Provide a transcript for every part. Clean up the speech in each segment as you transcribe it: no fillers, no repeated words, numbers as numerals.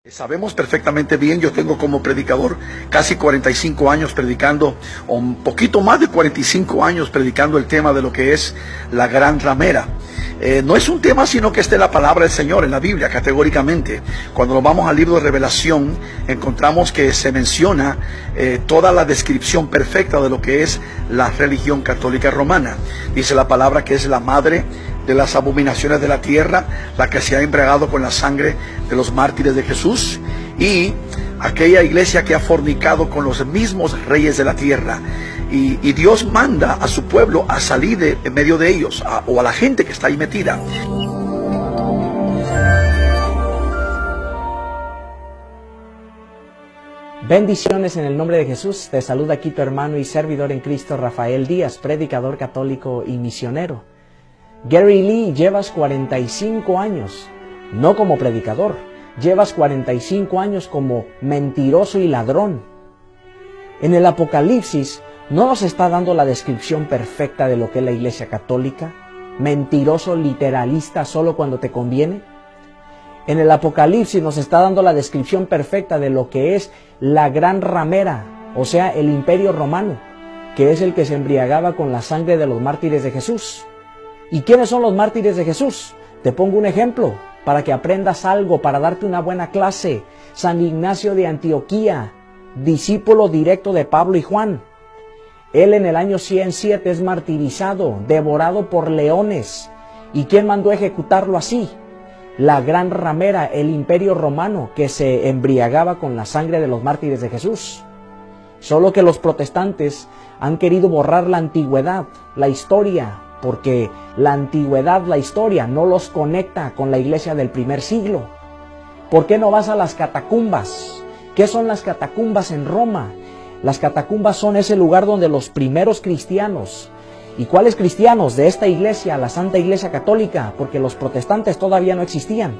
Sabemos perfectamente bien, yo tengo como predicador casi 45 años predicando, o un poquito más de 45 años predicando el tema de lo que es la gran ramera. No es un tema sino que esté la palabra del Señor en la Biblia categóricamente. Cuando nos vamos al libro de Revelación encontramos que se menciona toda la descripción perfecta de lo que es la religión católica romana. Dice la palabra que es la madre de las abominaciones de la tierra, la que se ha embriagado con la sangre de los mártires de Jesús, y aquella iglesia que ha fornicado con los mismos reyes de la tierra. Y Dios manda a su pueblo a salir de en medio de ellos, o a la gente que está ahí metida. Bendiciones en el nombre de Jesús. Te saluda aquí tu hermano y servidor en Cristo, Rafael Díaz, predicador católico y misionero. Gary Lee, llevas 45 años, no como predicador, llevas 45 años como mentiroso y ladrón. En el Apocalipsis no nos está dando la descripción perfecta de lo que es la Iglesia Católica, mentiroso, literalista, solo cuando te conviene. En el Apocalipsis nos está dando la descripción perfecta de lo que es la gran ramera, o sea, el Imperio Romano, que es el que se embriagaba con la sangre de los mártires de Jesús. ¿Y quiénes son los mártires de Jesús? Te pongo un ejemplo para que aprendas algo, para darte una buena clase. San Ignacio de Antioquía, discípulo directo de Pablo y Juan. Él en el año 107 es martirizado, devorado por leones. ¿Y quién mandó ejecutarlo así? La gran ramera, el Imperio Romano, que se embriagaba con la sangre de los mártires de Jesús. Solo que los protestantes han querido borrar la antigüedad, la historia, porque la antigüedad, la historia, no los conecta con la iglesia del primer siglo. ¿Por qué no vas a las catacumbas? ¿Qué son las catacumbas en Roma? Las catacumbas son ese lugar donde los primeros cristianos, ¿y cuáles cristianos? De esta iglesia, la Santa Iglesia Católica, porque los protestantes todavía no existían.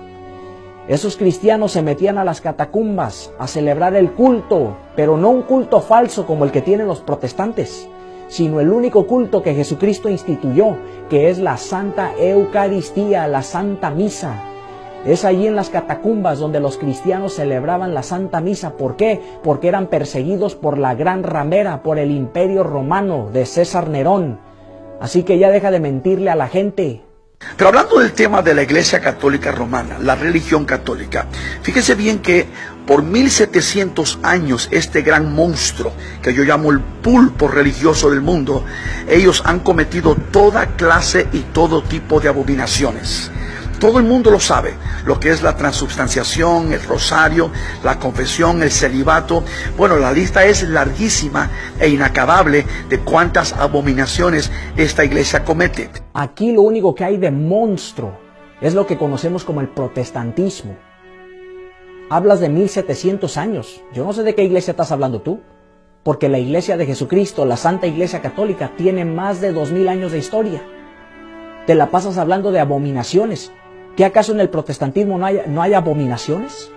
Esos cristianos se metían a las catacumbas a celebrar el culto, pero no un culto falso como el que tienen los protestantes, sino el único culto que Jesucristo instituyó, que es la Santa Eucaristía, la Santa Misa. Es allí en las catacumbas donde los cristianos celebraban la Santa Misa. ¿Por qué? Porque eran perseguidos por la gran ramera, por el Imperio Romano de César Nerón. Así que ya deja de mentirle a la gente. Pero hablando del tema de la Iglesia Católica Romana, la religión católica, fíjese bien que por 1700 años este gran monstruo, que yo llamo el pulpo religioso del mundo, ellos han cometido toda clase y todo tipo de abominaciones. Todo el mundo lo sabe, lo que es la transubstanciación, el rosario, la confesión, el celibato. Bueno, la lista es larguísima e inacabable de cuántas abominaciones esta iglesia comete. Aquí lo único que hay de monstruo es lo que conocemos como el protestantismo. Hablas de 1700 años. Yo no sé de qué iglesia estás hablando tú, porque la iglesia de Jesucristo, la Santa Iglesia Católica, tiene más de 2000 años de historia. Te la pasas hablando de abominaciones. ¿Qué acaso en el protestantismo no hay abominaciones?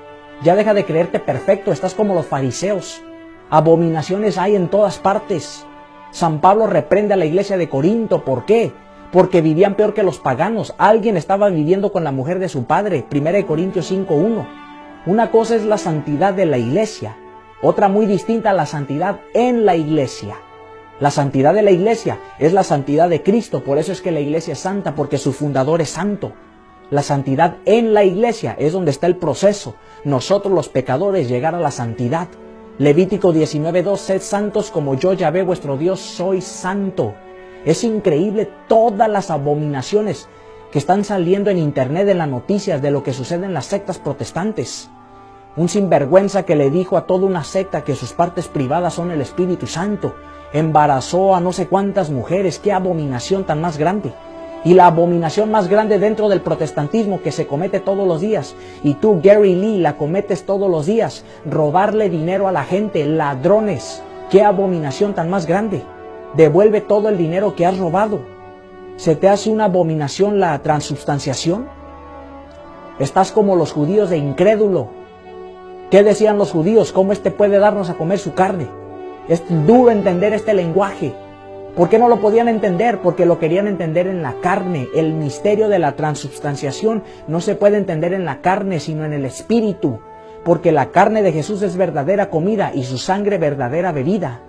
Ya deja de creerte perfecto, estás como los fariseos. Abominaciones hay en todas partes. San Pablo reprende a la iglesia de Corinto. ¿Por qué? Porque vivían peor que los paganos. Alguien estaba viviendo con la mujer de su padre. 1 Corintios 5:1. Una cosa es la santidad de la iglesia, otra muy distinta a la santidad en la iglesia. La santidad de la iglesia es la santidad de Cristo, por eso es que la iglesia es santa, porque su fundador es santo. La santidad en la iglesia es donde está el proceso. Nosotros los pecadores llegar a la santidad. Levítico 19:2, sed santos como yo, Yahvé vuestro Dios, soy santo. Es increíble todas las abominaciones que están saliendo en internet, en las noticias, de lo que sucede en las sectas protestantes. Un sinvergüenza que le dijo a toda una secta que sus partes privadas son el Espíritu Santo. Embarazó a no sé cuántas mujeres. ¡Qué abominación tan más grande! Y la abominación más grande dentro del protestantismo que se comete todos los días, y tú, Gary Lee, la cometes todos los días, robarle dinero a la gente, ladrones. ¡Qué abominación tan más grande! Devuelve todo el dinero que has robado. ¿Se te hace una abominación la transubstanciación? Estás como los judíos de incrédulo. ¿Qué decían los judíos? ¿Cómo puede darnos a comer su carne? Es duro entender este lenguaje. ¿Por qué no lo podían entender? Porque lo querían entender en la carne. El misterio de la transubstanciación no se puede entender en la carne, sino en el espíritu. porque la carne de Jesús es verdadera comida y su sangre verdadera bebida.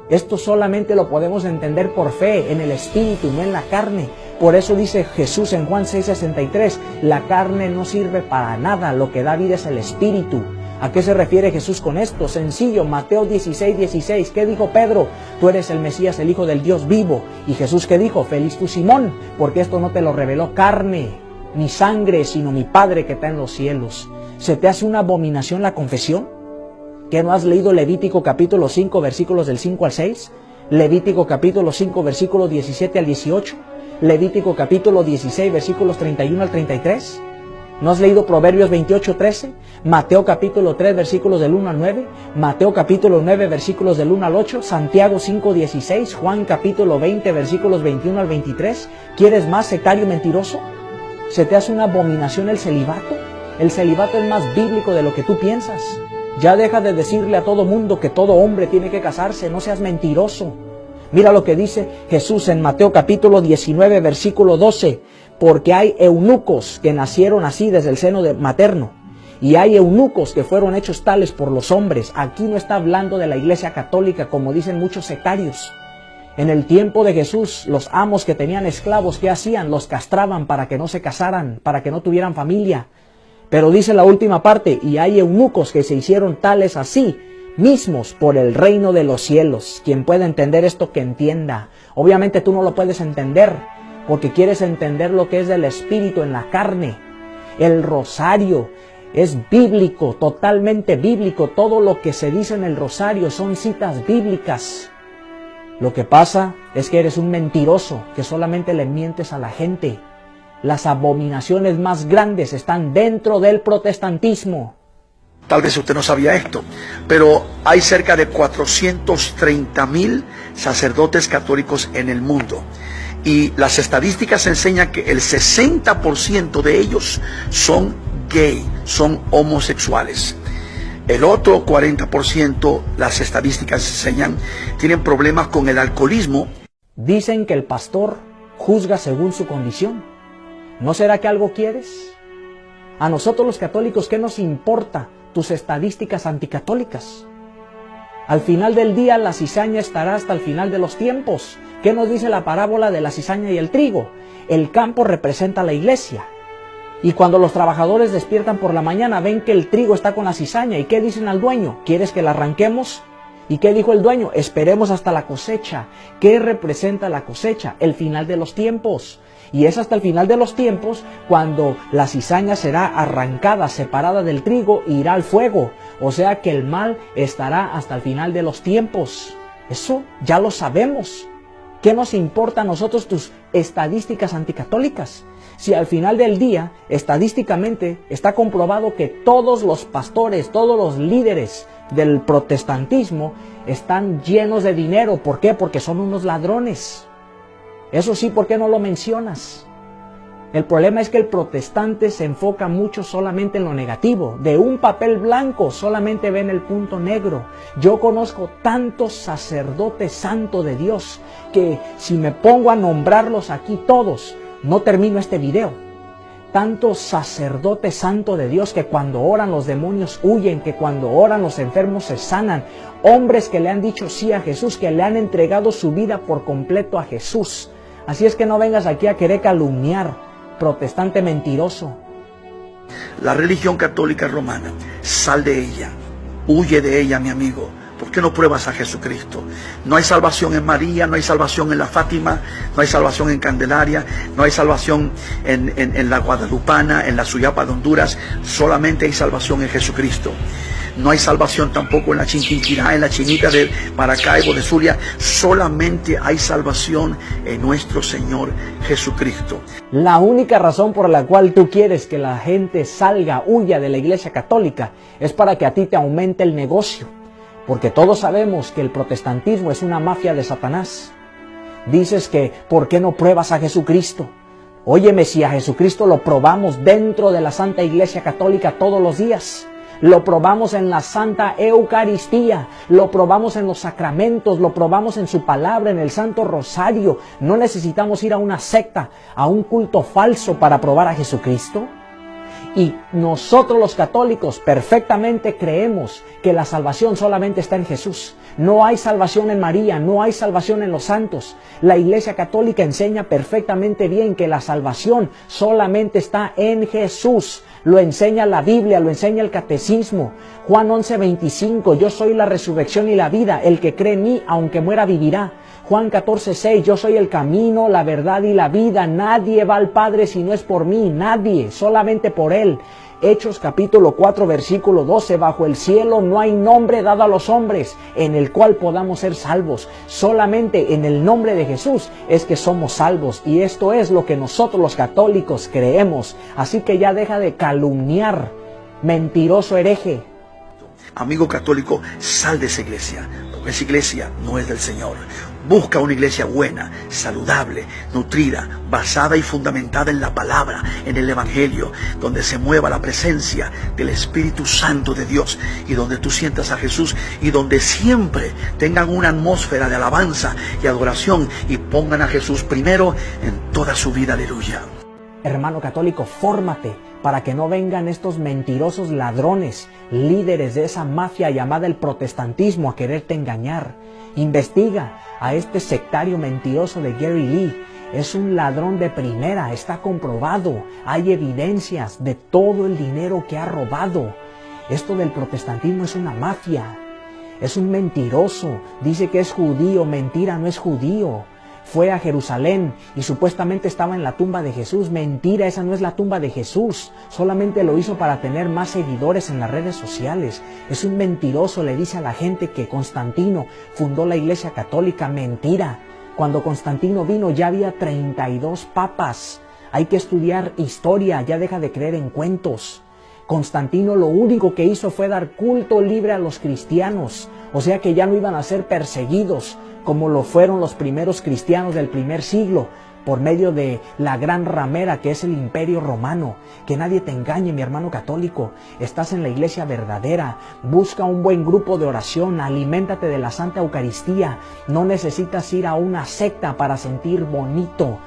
Esto solamente lo podemos entender por fe, en el Espíritu, no en la carne. Por eso dice Jesús en Juan 6:63, la carne no sirve para nada, lo que da vida es el Espíritu. ¿A qué se refiere Jesús con esto? Sencillo, Mateo 16:16. ¿Qué dijo Pedro? Tú eres el Mesías, el Hijo del Dios vivo. ¿Y Jesús qué dijo? Feliz tú, Simón, porque esto no te lo reveló carne ni sangre, sino mi Padre que está en los cielos. ¿Se te hace una abominación la confesión? ¿Que no has leído Levítico capítulo 5, versículos del 5 al 6? Levítico capítulo 5, versículos 17 al 18. Levítico capítulo 16, versículos 31 al 33. ¿No has leído Proverbios 28, 13? Mateo capítulo 3, versículos del 1 al 9. Mateo capítulo 9, versículos del 1 al 8. Santiago 5, 16. Juan capítulo 20, versículos 21 al 23. ¿Quieres más, sectario mentiroso? ¿Se te hace una abominación el celibato? El celibato es más bíblico de lo que tú piensas. Ya deja de decirle a todo mundo que todo hombre tiene que casarse, no seas mentiroso. Mira lo que dice Jesús en Mateo capítulo 19, versículo 12. Porque hay eunucos que nacieron así desde el seno materno, y hay eunucos que fueron hechos tales por los hombres. Aquí no está hablando de la Iglesia Católica, como dicen muchos sectarios. En el tiempo de Jesús, los amos que tenían esclavos, ¿qué hacían? Los castraban para que no se casaran, para que no tuvieran familia. Pero dice la última parte, y hay eunucos que se hicieron tales así mismos por el reino de los cielos. Quien pueda entender esto, que entienda. Obviamente tú no lo puedes entender, porque quieres entender lo que es del Espíritu en la carne. El rosario es bíblico, totalmente bíblico. Todo lo que se dice en el rosario son citas bíblicas. Lo que pasa es que eres un mentiroso, que solamente le mientes a la gente. Las abominaciones más grandes están dentro del protestantismo. Tal vez usted no sabía esto, pero hay cerca de 430,000 sacerdotes católicos en el mundo. Y las estadísticas enseñan que el 60% de ellos son gay, son homosexuales. El otro 40%, las estadísticas enseñan, tienen problemas con el alcoholismo. Dicen que el pastor juzga según su condición. ¿No será que algo quieres? A nosotros los católicos, ¿qué nos importa tus estadísticas anticatólicas? Al final del día la cizaña estará hasta el final de los tiempos. ¿Qué nos dice la parábola de la cizaña y el trigo? El campo representa a la iglesia. Y cuando los trabajadores despiertan por la mañana, ven que el trigo está con la cizaña. ¿Y qué dicen al dueño? ¿Quieres que la arranquemos? ¿Y qué dijo el dueño? Esperemos hasta la cosecha. ¿Qué representa la cosecha? El final de los tiempos. Y es hasta el final de los tiempos cuando la cizaña será arrancada, separada del trigo e irá al fuego. O sea que el mal estará hasta el final de los tiempos. Eso ya lo sabemos. ¿Qué nos importa a nosotros tus estadísticas anticatólicas? Si al final del día, estadísticamente, está comprobado que todos los pastores, todos los líderes del protestantismo están llenos de dinero. ¿Por qué? Porque son unos ladrones. Eso sí, ¿por qué no lo mencionas? El problema es que el protestante se enfoca mucho solamente en lo negativo. De un papel blanco solamente ven el punto negro. Yo conozco tantos sacerdotes santos de Dios que si me pongo a nombrarlos aquí todos, no termino este video. Tantos sacerdotes santos de Dios que cuando oran los demonios huyen, que cuando oran los enfermos se sanan. Hombres que le han dicho sí a Jesús, que le han entregado su vida por completo a Jesús. Así es que no vengas aquí a querer calumniar, protestante mentiroso. La religión católica romana, sal de ella, huye de ella, mi amigo. ¿Por qué no pruebas a Jesucristo? No hay salvación en María, no hay salvación en la Fátima, no hay salvación en Candelaria, no hay salvación en la Guadalupana, en la Suyapa de Honduras. Solamente hay salvación en Jesucristo. No hay salvación tampoco en la Chinquinquirá, en la Chinita de Maracaibo, de Zulia. Solamente hay salvación en nuestro Señor Jesucristo. La única razón por la cual tú quieres que la gente salga, huya de la Iglesia Católica, es para que a ti te aumente el negocio. Porque todos sabemos que el protestantismo es una mafia de Satanás. Dices que, ¿por qué no pruebas a Jesucristo? Óyeme, si a Jesucristo lo probamos dentro de la Santa Iglesia Católica todos los días. Lo probamos en la Santa Eucaristía, lo probamos en los sacramentos, lo probamos en su palabra, en el Santo Rosario. No necesitamos ir a una secta, a un culto falso para probar a Jesucristo. Y nosotros los católicos perfectamente creemos que la salvación solamente está en Jesús. No hay salvación en María, no hay salvación en los santos. La Iglesia Católica enseña perfectamente bien que la salvación solamente está en Jesús. Lo enseña la Biblia, lo enseña el Catecismo. Juan 11:25, yo soy la resurrección y la vida. El que cree en mí, aunque muera, vivirá. Juan 14:6, yo soy el camino, la verdad y la vida. Nadie va al Padre si no es por mí, nadie, solamente por Él. Hechos capítulo 4, versículo 12, bajo el cielo no hay nombre dado a los hombres en el cual podamos ser salvos. Solamente en el nombre de Jesús es que somos salvos. Y esto es lo que nosotros los católicos creemos. Así que ya deja de calumniar, mentiroso hereje. Amigo católico, sal de esa iglesia, porque esa iglesia no es del Señor. Busca una iglesia buena, saludable, nutrida, basada y fundamentada en la palabra, en el Evangelio, donde se mueva la presencia del Espíritu Santo de Dios y donde tú sientas a Jesús y donde siempre tengan una atmósfera de alabanza y adoración y pongan a Jesús primero en toda su vida. Aleluya. Hermano católico, fórmate para que no vengan estos mentirosos ladrones, líderes de esa mafia llamada el protestantismo, a quererte engañar. Investiga a este sectario mentiroso de Gary Lee. Es un ladrón de primera, está comprobado. Hay evidencias de todo el dinero que ha robado. Esto del protestantismo es una mafia. Es un mentiroso. Dice que es judío. Mentira, no es judío. Fue a Jerusalén y supuestamente estaba en la tumba de Jesús. Mentira, esa no es la tumba de Jesús. Solamente lo hizo para tener más seguidores en las redes sociales. Es un mentiroso, le dice a la gente que Constantino fundó la Iglesia Católica. Mentira. Cuando Constantino vino ya había 32 papas. Hay que estudiar historia, ya deja de creer en cuentos. Constantino lo único que hizo fue dar culto libre a los cristianos. O sea que ya no iban a ser perseguidos como lo fueron los primeros cristianos del primer siglo, por medio de la gran ramera que es el Imperio Romano. Que nadie te engañe, mi hermano católico. Estás en la iglesia verdadera. Busca un buen grupo de oración. Aliméntate de la Santa Eucaristía. No necesitas ir a una secta para sentir bonito.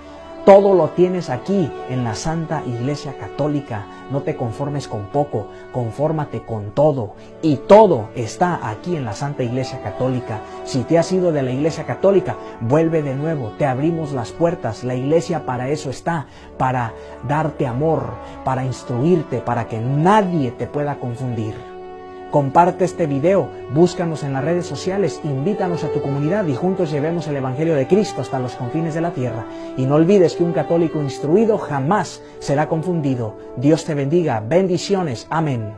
Todo lo tienes aquí en la Santa Iglesia Católica. No te conformes con poco, confórmate con todo. Y todo está aquí en la Santa Iglesia Católica. Si te has ido de la Iglesia Católica, vuelve de nuevo. Te abrimos las puertas. La Iglesia para eso está, para darte amor, para instruirte, para que nadie te pueda confundir. Comparte este video, búscanos en las redes sociales, invítanos a tu comunidad y juntos llevemos el Evangelio de Cristo hasta los confines de la tierra. Y no olvides que un católico instruido jamás será confundido. Dios te bendiga. Bendiciones. Amén.